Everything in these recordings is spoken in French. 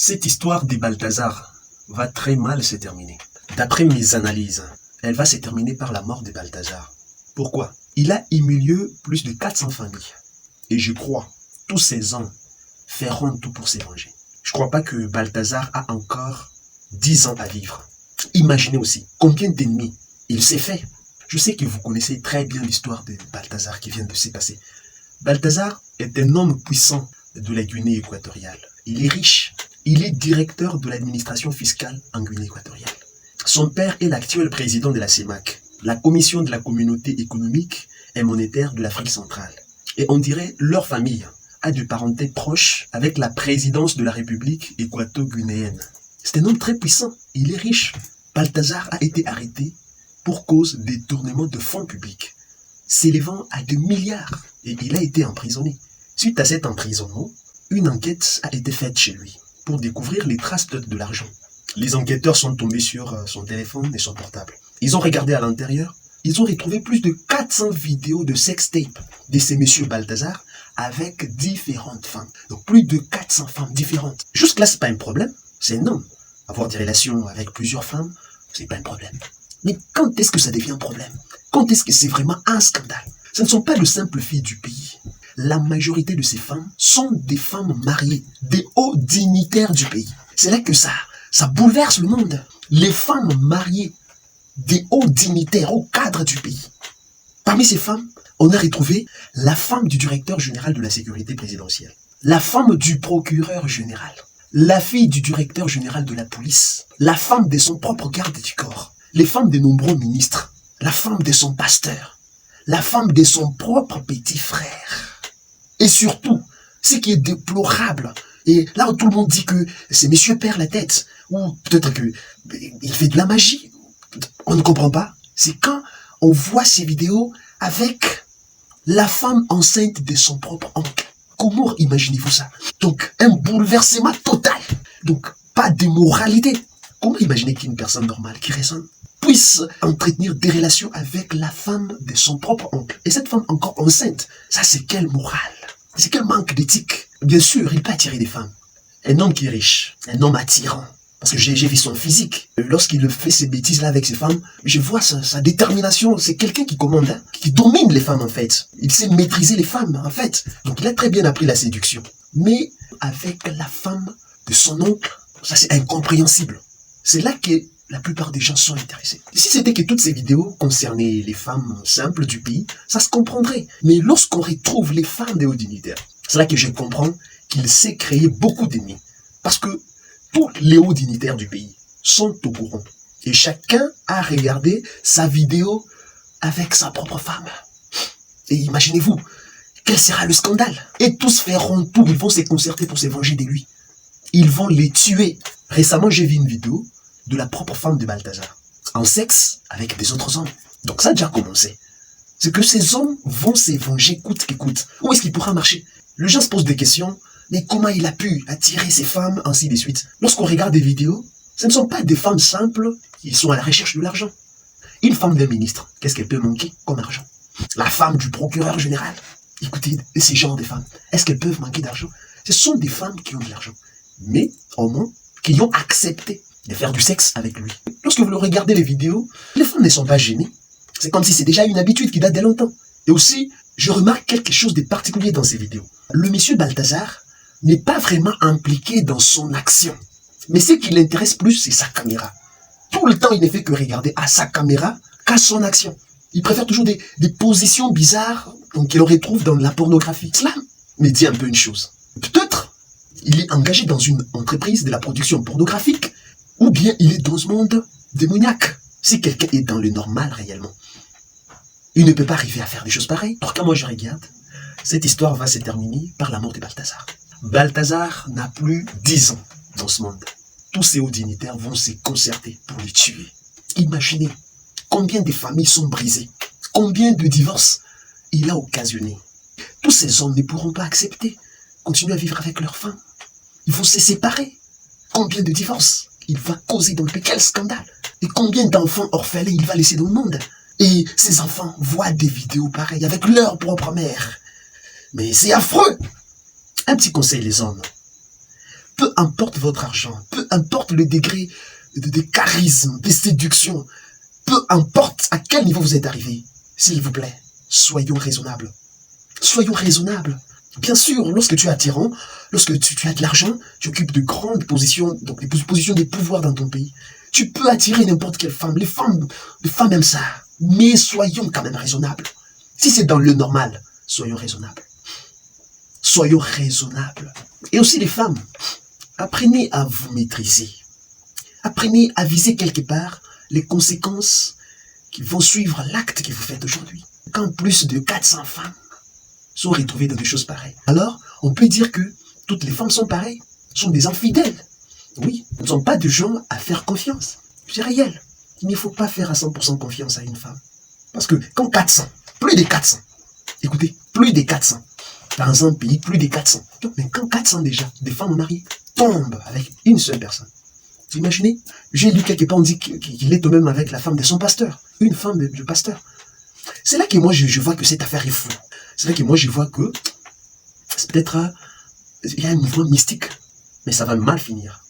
Cette histoire de Balthazar va très mal se terminer. D'après mes analyses, elle va se terminer par la mort de Balthazar. Pourquoi? Il a humilié plus de 400 familles. Et je crois, tous ces hommes feront tout pour se venger. Je ne crois pas que Balthazar a encore 10 ans à vivre. Imaginez aussi combien d'ennemis il s'est fait. Je sais que vous connaissez très bien l'histoire de Balthazar qui vient de se passer. Balthazar est un homme puissant de la Guinée équatoriale. Il est riche. Il est directeur de l'administration fiscale en Guinée équatoriale. Son père est l'actuel président de la CEMAC, la Commission de la Communauté économique et monétaire de l'Afrique centrale. Et on dirait leur famille a de parenté proche avec la présidence de la République équato-guinéenne. C'est un homme très puissant. Il est riche. Balthazar a été arrêté pour cause de détournement de fonds publics, s'élevant à 2 milliards. Et il a été emprisonné. Suite à cet emprisonnement, une enquête a été faite chez lui pour découvrir les traces de l'argent. Les enquêteurs sont tombés sur son téléphone et son portable. Ils ont regardé à l'intérieur. Ils ont retrouvé plus de 400 vidéos de sextape de ces messieurs Balthazar avec différentes femmes. Donc plus de 400 femmes différentes. Jusque-là, c'est pas un problème. C'est un homme. Avoir des relations avec plusieurs femmes, c'est pas un problème. Mais quand est-ce que ça devient un problème? Quand est-ce que c'est vraiment un scandale? Ce ne sont pas de simples filles du pays. La majorité de ces femmes sont des femmes mariées, des hauts dignitaires du pays. C'est là que ça bouleverse le monde. Les femmes mariées des hauts dignitaires, hauts cadres du pays. Parmi ces femmes, on a retrouvé la femme du directeur général de la sécurité présidentielle, la femme du procureur général, la fille du directeur général de la police, la femme de son propre garde du corps, les femmes de nombreux ministres, la femme de son pasteur, la femme de son propre petit frère. Et surtout, ce qui est déplorable, et là où tout le monde dit que ces messieurs perdent la tête, ou peut-être qu'il fait de la magie, on ne comprend pas, c'est quand on voit ces vidéos avec la femme enceinte de son propre oncle. Comment imaginez-vous ça? Donc, un bouleversement total. Donc, pas de moralité. Comment imaginez qu'une personne normale qui raisonne puisse entretenir des relations avec la femme de son propre oncle? Et cette femme encore enceinte, ça c'est quelle morale? C'est quel manque d'éthique? Bien sûr, il peut attirer des femmes. Un homme qui est riche, un homme attirant. Parce que j'ai vu son physique. Lorsqu'il fait ces bêtises-là avec ses femmes, je vois sa détermination. C'est quelqu'un qui commande, hein, qui domine les femmes en fait. Il sait maîtriser les femmes en fait. Donc il a très bien appris la séduction. Mais avec la femme de son oncle, ça c'est incompréhensible. C'est là que la plupart des gens sont intéressés. Si c'était que toutes ces vidéos concernaient les femmes simples du pays, ça se comprendrait. Mais lorsqu'on retrouve les femmes des hauts dignitaires, c'est là que je comprends qu'il sait créer beaucoup d'ennemis. Parce que tous les hauts dignitaires du pays sont au courant. Et chacun a regardé sa vidéo avec sa propre femme. Et imaginez-vous, quel sera le scandale? Et tous feront tout, ils vont se concerter pour se venger de lui. Ils vont les tuer. Récemment, j'ai vu une vidéo de la propre femme de Balthazar, en sexe avec des autres hommes. Donc ça a déjà commencé. C'est que ces hommes vont se venger coûte que coûte. Où est-ce qu'il pourra marcher? Les gens se posent des questions. Mais comment il a pu attirer ces femmes, ainsi de suite? Lorsqu'on regarde des vidéos, ce ne sont pas des femmes simples qui sont à la recherche de l'argent. Une femme d'un ministre, qu'est-ce qu'elle peut manquer comme argent? La femme du procureur général, écoutez, ces genres de femmes, est-ce qu'elles peuvent manquer d'argent? Ce sont des femmes qui ont de l'argent, mais au moins qui ont accepté de faire du sexe avec lui. Lorsque vous regardez les vidéos, les femmes ne sont pas gênées. C'est comme si c'est déjà une habitude qui date de longtemps. Et aussi, je remarque quelque chose de particulier dans ces vidéos. Le monsieur Balthazar n'est pas vraiment impliqué dans son action. Mais ce qui l'intéresse plus, c'est sa caméra. Tout le temps, il ne fait que regarder à sa caméra qu'à son action. Il préfère toujours des positions bizarres qu'il retrouve dans la pornographie. Cela me dit un peu une chose. Peut-être il est engagé dans une entreprise de la production pornographique, ou bien il est dans ce monde démoniaque. Si quelqu'un est dans le normal réellement, il ne peut pas arriver à faire des choses pareilles. Alors quand moi je regarde, cette histoire va se terminer par la mort de Balthazar. Balthazar n'a plus 10 ans dans ce monde. Tous ces hauts dignitaires vont se concerter pour le tuer. Imaginez combien de familles sont brisées, combien de divorces il a occasionné. Tous ces hommes ne pourront pas accepter, continuer à vivre avec leurs femmes. Ils vont se séparer. Combien de divorces il va causer dans le pays? Quel scandale! Et combien d'enfants orphelins il va laisser dans le monde? Et ces enfants voient des vidéos pareilles avec leur propre mère. Mais c'est affreux! Un petit conseil les hommes. Peu importe votre argent, peu importe le degré de charisme, de séduction, peu importe à quel niveau vous êtes arrivé, s'il vous plaît, soyons raisonnables. Soyons raisonnables. Bien sûr, lorsque tu es attirant, lorsque tu as de l'argent, tu occupes de grandes positions, donc des positions de pouvoir dans ton pays. Tu peux attirer n'importe quelle femme. Les femmes aiment ça. Mais soyons quand même raisonnables. Si c'est dans le normal, soyons raisonnables. Soyons raisonnables. Et aussi les femmes, apprenez à vous maîtriser. Apprenez à viser quelque part les conséquences qui vont suivre l'acte que vous faites aujourd'hui. Quand plus de 400 femmes sont retrouvées dans des choses pareilles, alors on peut dire que toutes les femmes sont pareilles, sont des infidèles. Oui, ne sont pas de gens à faire confiance. C'est réel. Il ne faut pas faire à 100% confiance à une femme. Parce que quand 400, plus de 400, écoutez, plus de 400, dans un pays, plus de 400, mais quand 400 déjà, des femmes mariées, tombent avec une seule personne. Vous imaginez? J'ai lu quelque part, on dit qu'il est au même avec la femme de son pasteur, une femme du pasteur. C'est là que moi je vois que cette affaire est fou. C'est là que moi je vois que c'est peut-être il y a un mouvement mystique, mais ça va mal finir.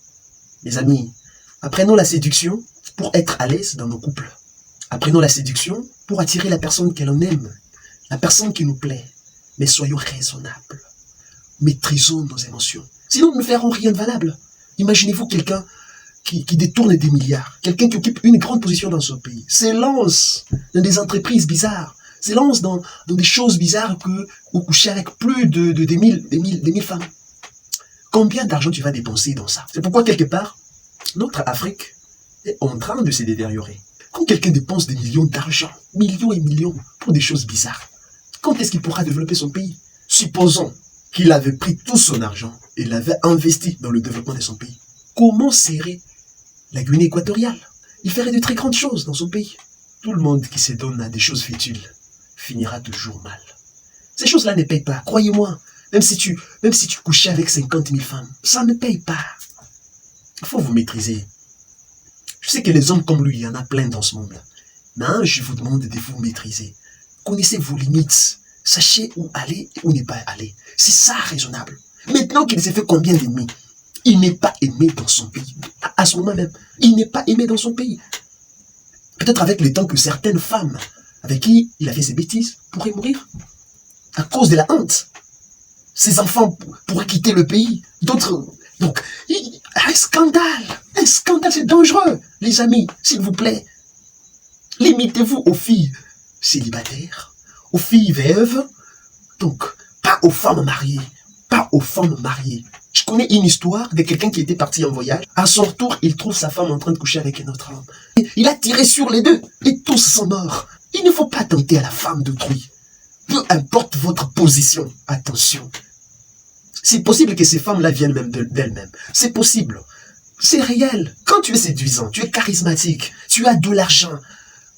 Mes amis, apprenons la séduction pour être à l'aise dans nos couples. Apprenons la séduction pour attirer la personne que l'on aime, la personne qui nous plaît. Mais soyons raisonnables. Maîtrisons nos émotions. Sinon, nous ne ferons rien de valable. Imaginez-vous quelqu'un qui détourne des milliards, quelqu'un qui occupe une grande position dans son pays, s'élance dans des entreprises bizarres, s'élance dans des choses bizarres ou coucher avec plus des mille femmes. Combien d'argent tu vas dépenser dans ça? C'est pourquoi, quelque part, notre Afrique est en train de se détériorer. Quand quelqu'un dépense des millions d'argent, millions et millions, pour des choses bizarres, quand est-ce qu'il pourra développer son pays? Supposons qu'il avait pris tout son argent et l'avait investi dans le développement de son pays. Comment serait la Guinée équatoriale? Il ferait de très grandes choses dans son pays. Tout le monde qui se donne à des choses futiles finira toujours mal. Ces choses-là ne payent pas, croyez-moi. Même si tu couchais avec 50 000 femmes, ça ne paye pas. Il faut vous maîtriser. Je sais que les hommes comme lui, il y en a plein dans ce monde. Mais je vous demande de vous maîtriser. Connaissez vos limites. Sachez où aller et où ne pas aller. C'est ça raisonnable. Maintenant qu'il s'est fait combien d'ennemis, il n'est pas aimé dans son pays. À ce moment même, il n'est pas aimé dans son pays. Peut-être avec le temps que certaines femmes avec qui il a fait ses bêtises pourraient mourir à cause de la honte. Ses enfants pourraient quitter le pays. D'autres... Donc, un scandale, c'est dangereux. Les amis, s'il vous plaît, limitez-vous aux filles célibataires, aux filles veuves, donc pas aux femmes mariées, pas aux femmes mariées. Je connais une histoire de quelqu'un qui était parti en voyage. À son retour, il trouve sa femme en train de coucher avec un autre homme. Il a tiré sur les deux et tous sont morts. Il ne faut pas tenter à la femme d'autrui. Peu importe votre position, attention. C'est possible que ces femmes-là viennent même d'elles-mêmes. C'est possible. C'est réel. Quand tu es séduisant, tu es charismatique, tu as de l'argent,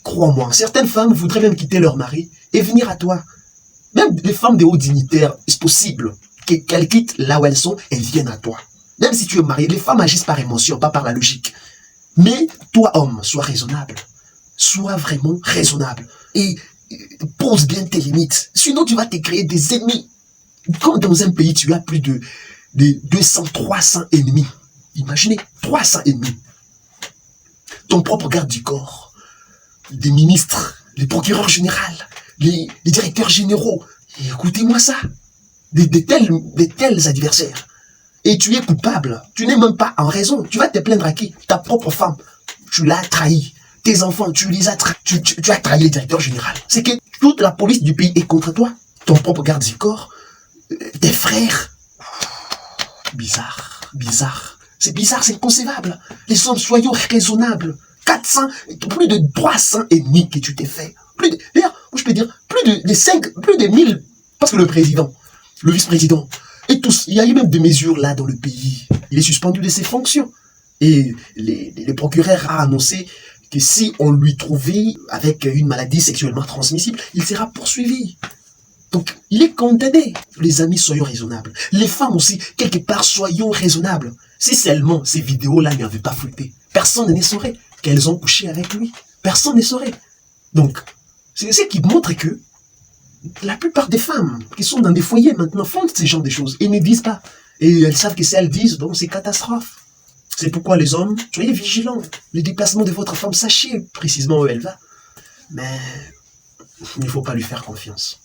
crois-moi, certaines femmes voudraient même quitter leur mari et venir à toi. Même les femmes de hauts dignitaires, c'est possible qu'elles quittent là où elles sont et viennent à toi. Même si tu es marié, les femmes agissent par émotion, pas par la logique. Mais toi, homme, sois raisonnable. Sois vraiment raisonnable. Et pose bien tes limites. Sinon, tu vas te créer des ennemis. Quand dans un pays, tu as plus de 200, 300 ennemis. Imaginez, 300 ennemis. Ton propre garde du corps, des ministres, les procureurs généraux, les directeurs généraux. Et écoutez-moi ça. De tels adversaires. Et tu es coupable. Tu n'es même pas en raison. Tu vas te plaindre à qui? Ta propre femme. Tu l'as trahi. Tes enfants, tu les as trahis. Tu as trahi le directeur général. C'est que toute la police du pays est contre toi. Ton propre garde du corps. Tes frères. Bizarre. C'est bizarre, c'est inconcevable. Les hommes, soyons raisonnables. 400, plus de 300 ennemis que tu t'es fait. D'ailleurs, je peux dire, plus de 1000. Parce que le président, le vice-président, et tous, il y a eu même des mesures là dans le pays. Il est suspendu de ses fonctions. Et les procureurs a annoncé que si on lui trouvait avec une maladie sexuellement transmissible, il sera poursuivi. Donc, il est condamné. Les amis, soyons raisonnables. Les femmes aussi, quelque part, soyons raisonnables. Si seulement ces vidéos-là n'avaient pas fuité, personne ne saurait qu'elles ont couché avec lui. Personne ne saurait. Donc, c'est ce qui montre que la plupart des femmes qui sont dans des foyers maintenant font ce genre de choses et ne disent pas. Et elles savent que si elles disent, donc c'est catastrophe. C'est pourquoi les hommes, soyez vigilants. Les déplacements de votre femme, sachez précisément où elle va. Mais il ne faut pas lui faire confiance.